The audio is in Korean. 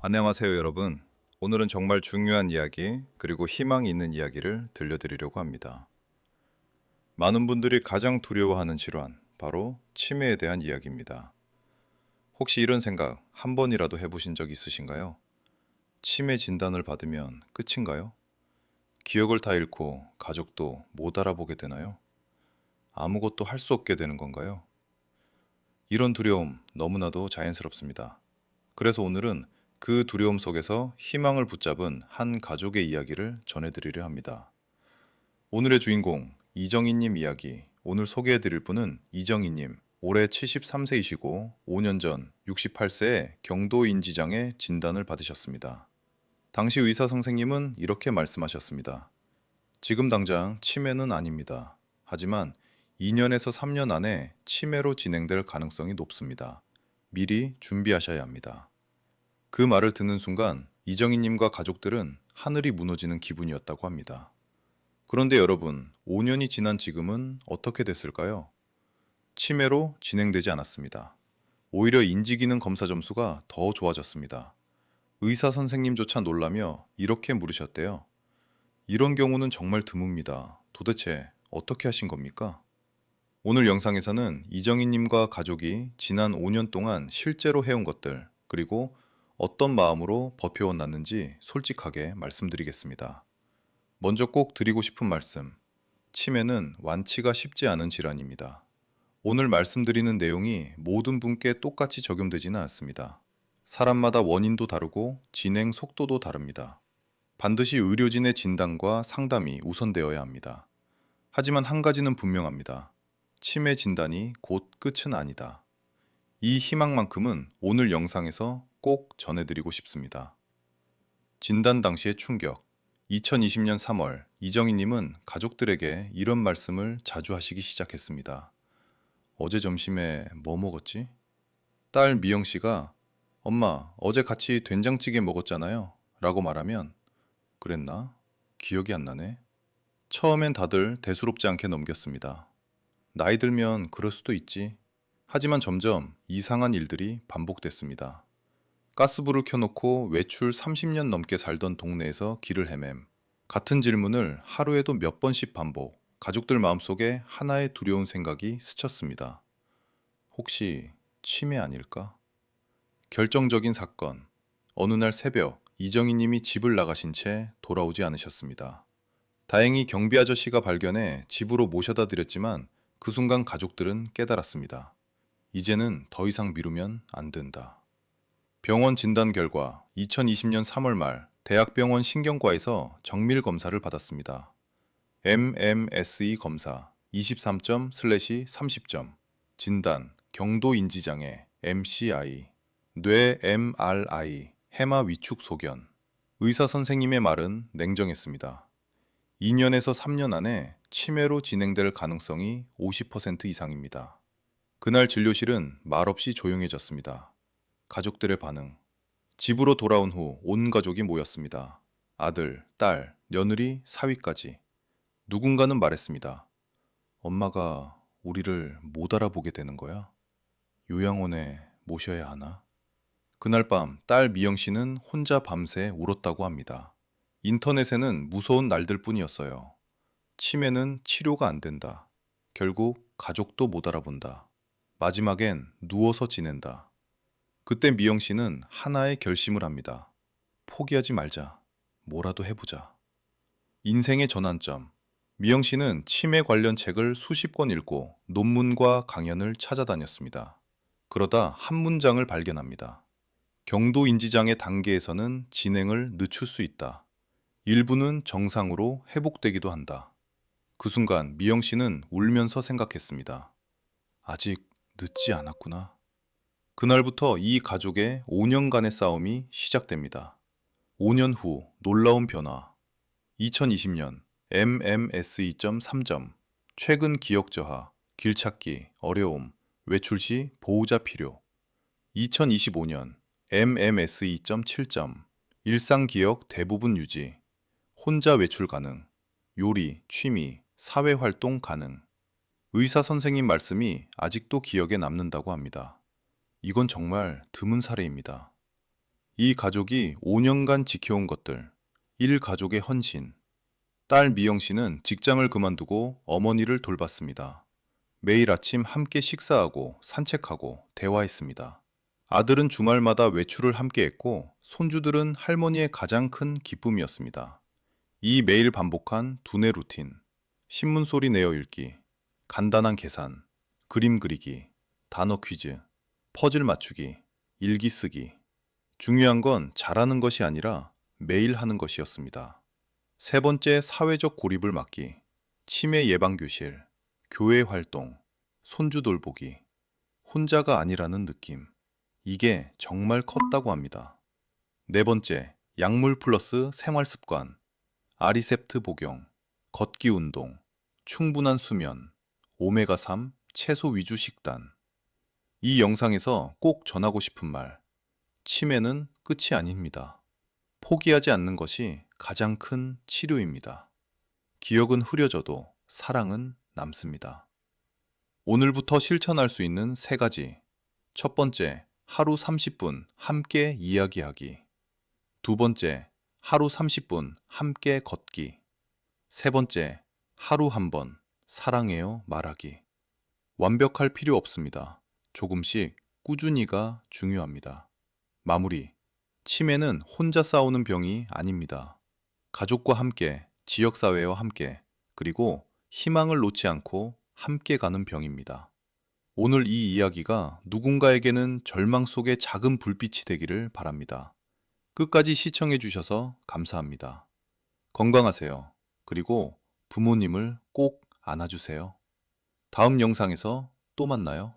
안녕하세요, 여러분. 오늘은 정말 중요한 이야기, 그리고 희망이 있는 이야기를 들려드리려고 합니다. 많은 분들이 가장 두려워하는 질환, 바로 치매에 대한 이야기입니다. 혹시 이런 생각 한 번이라도 해보신 적 있으신가요? 치매 진단을 받으면 끝인가요? 기억을 다 잃고 가족도 못 알아보게 되나요? 아무것도 할 수 없게 되는 건가요? 이런 두려움 너무나도 자연스럽습니다. 그래서 오늘은 그 두려움 속에서 희망을 붙잡은 한 가족의 이야기를 전해드리려 합니다. 오늘의 주인공 이정희님 이야기. 오늘 소개해드릴 분은 이정희님. 올해 73세이시고 5년 전 68세에 경도인지장애 진단을 받으셨습니다. 당시 의사 선생님은 이렇게 말씀하셨습니다. 지금 당장 치매는 아닙니다. 하지만 2년에서 3년 안에 치매로 진행될 가능성이 높습니다. 미리 준비하셔야 합니다. 그 말을 듣는 순간 이정희님과 가족들은 하늘이 무너지는 기분이었다고 합니다. 그런데 여러분, 5년이 지난 지금은 어떻게 됐을까요? 치매로 진행되지 않았습니다. 오히려 인지기능 검사 점수가 더 좋아졌습니다. 의사 선생님조차 놀라며 이렇게 물으셨대요. 이런 경우는 정말 드뭅니다. 도대체 어떻게 하신 겁니까? 오늘 영상에서는 이정희님과 가족이 지난 5년 동안 실제로 해온 것들, 그리고 어떤 마음으로 버텨온 났는지 솔직하게 말씀드리겠습니다. 먼저 꼭 드리고 싶은 말씀. 치매는 완치가 쉽지 않은 질환입니다. 오늘 말씀드리는 내용이 모든 분께 똑같이 적용되지는 않습니다. 사람마다 원인도 다르고 진행 속도도 다릅니다. 반드시 의료진의 진단과 상담이 우선되어야 합니다. 하지만 한 가지는 분명합니다. 치매 진단이 곧 끝은 아니다. 이 희망만큼은 오늘 영상에서 꼭 전해드리고 싶습니다. 진단 당시의 충격. 2020년 3월, 이정희님은 가족들에게 이런 말씀을 자주 하시기 시작했습니다. 어제 점심에 뭐 먹었지? 딸 미영씨가 엄마, 어제 같이 된장찌개 먹었잖아요. 라고 말하면 그랬나? 기억이 안 나네. 처음엔 다들 대수롭지 않게 넘겼습니다. 나이 들면 그럴 수도 있지. 하지만 점점 이상한 일들이 반복됐습니다. 가스불을 켜놓고 외출 30년 넘게 살던 동네에서 길을 헤맴. 같은 질문을 하루에도 몇 번씩 반복. 가족들 마음속에 하나의 두려운 생각이 스쳤습니다. 혹시 치매 아닐까? 결정적인 사건. 어느 날 새벽, 이정희 님이 집을 나가신 채 돌아오지 않으셨습니다. 다행히 경비 아저씨가 발견해 집으로 모셔다 드렸지만 그 순간 가족들은 깨달았습니다. 이제는 더 이상 미루면 안 된다. 병원 진단 결과 2020년 3월 말 대학병원 신경과에서 정밀 검사를 받았습니다. MMSE 검사 23점/30점, 진단 경도 인지장애 MCI, 뇌 MRI, 해마 위축 소견. 의사 선생님의 말은 냉정했습니다. 2년에서 3년 안에 치매로 진행될 가능성이 50% 이상입니다. 그날 진료실은 말없이 조용해졌습니다. 가족들의 반응. 집으로 돌아온 후 온 가족이 모였습니다. 아들, 딸, 며느리, 사위까지. 누군가는 말했습니다. 엄마가 우리를 못 알아보게 되는 거야? 요양원에 모셔야 하나? 그날 밤 딸 미영 씨는 혼자 밤새 울었다고 합니다. 인터넷에는 무서운 날들 뿐이었어요. 치매는 치료가 안 된다. 결국 가족도 못 알아본다. 마지막엔 누워서 지낸다. 그때 미영 씨는 하나의 결심을 합니다. 포기하지 말자. 뭐라도 해보자. 인생의 전환점. 미영 씨는 치매 관련 책을 수십 권 읽고 논문과 강연을 찾아다녔습니다. 그러다 한 문장을 발견합니다. 경도인지장애 단계에서는 진행을 늦출 수 있다. 일부는 정상으로 회복되기도 한다. 그 순간 미영 씨는 울면서 생각했습니다. 아직 늦지 않았구나. 그날부터 이 가족의 5년간의 싸움이 시작됩니다. 5년 후 놀라운 변화. 2020년 MMSE.3점, 최근 기억 저하, 길찾기, 어려움, 외출 시 보호자 필요. 2025년 MMSE.7점, 일상 기억 대부분 유지, 혼자 외출 가능, 요리, 취미, 사회활동 가능. 의사 선생님 말씀이 아직도 기억에 남는다고 합니다. 이건 정말 드문 사례입니다. 이 가족이 5년간 지켜온 것들, 1가족의 헌신. 딸 미영 씨는 직장을 그만두고 어머니를 돌봤습니다. 매일 아침 함께 식사하고 산책하고 대화했습니다. 아들은 주말마다 외출을 함께 했고, 손주들은 할머니의 가장 큰 기쁨이었습니다. 이 매일 반복한 두뇌 루틴, 신문 소리 내어 읽기, 간단한 계산, 그림 그리기, 단어 퀴즈, 퍼즐 맞추기, 일기 쓰기. 중요한 건 잘하는 것이 아니라 매일 하는 것이었습니다. 세 번째, 사회적 고립을 막기, 치매 예방 교실, 교회 활동, 손주 돌보기, 혼자가 아니라는 느낌. 이게 정말 컸다고 합니다. 네 번째, 약물 플러스 생활 습관, 아리셉트 복용, 걷기 운동, 충분한 수면, 오메가3, 채소 위주 식단. 이 영상에서 꼭 전하고 싶은 말, 치매는 끝이 아닙니다. 포기하지 않는 것이 가장 큰 치료입니다. 기억은 흐려져도 사랑은 남습니다. 오늘부터 실천할 수 있는 세 가지. 첫 번째, 하루 30분 함께 이야기하기. 두 번째, 하루 30분 함께 걷기. 세 번째, 하루 한 번 사랑해요 말하기. 완벽할 필요 없습니다. 조금씩 꾸준히가 중요합니다. 마무리. 치매는 혼자 싸우는 병이 아닙니다. 가족과 함께, 지역사회와 함께, 그리고 희망을 놓지 않고 함께 가는 병입니다. 오늘 이 이야기가 누군가에게는 절망 속의 작은 불빛이 되기를 바랍니다. 끝까지 시청해 주셔서 감사합니다. 건강하세요. 그리고 부모님을 꼭 안아주세요. 다음 영상에서 또 만나요.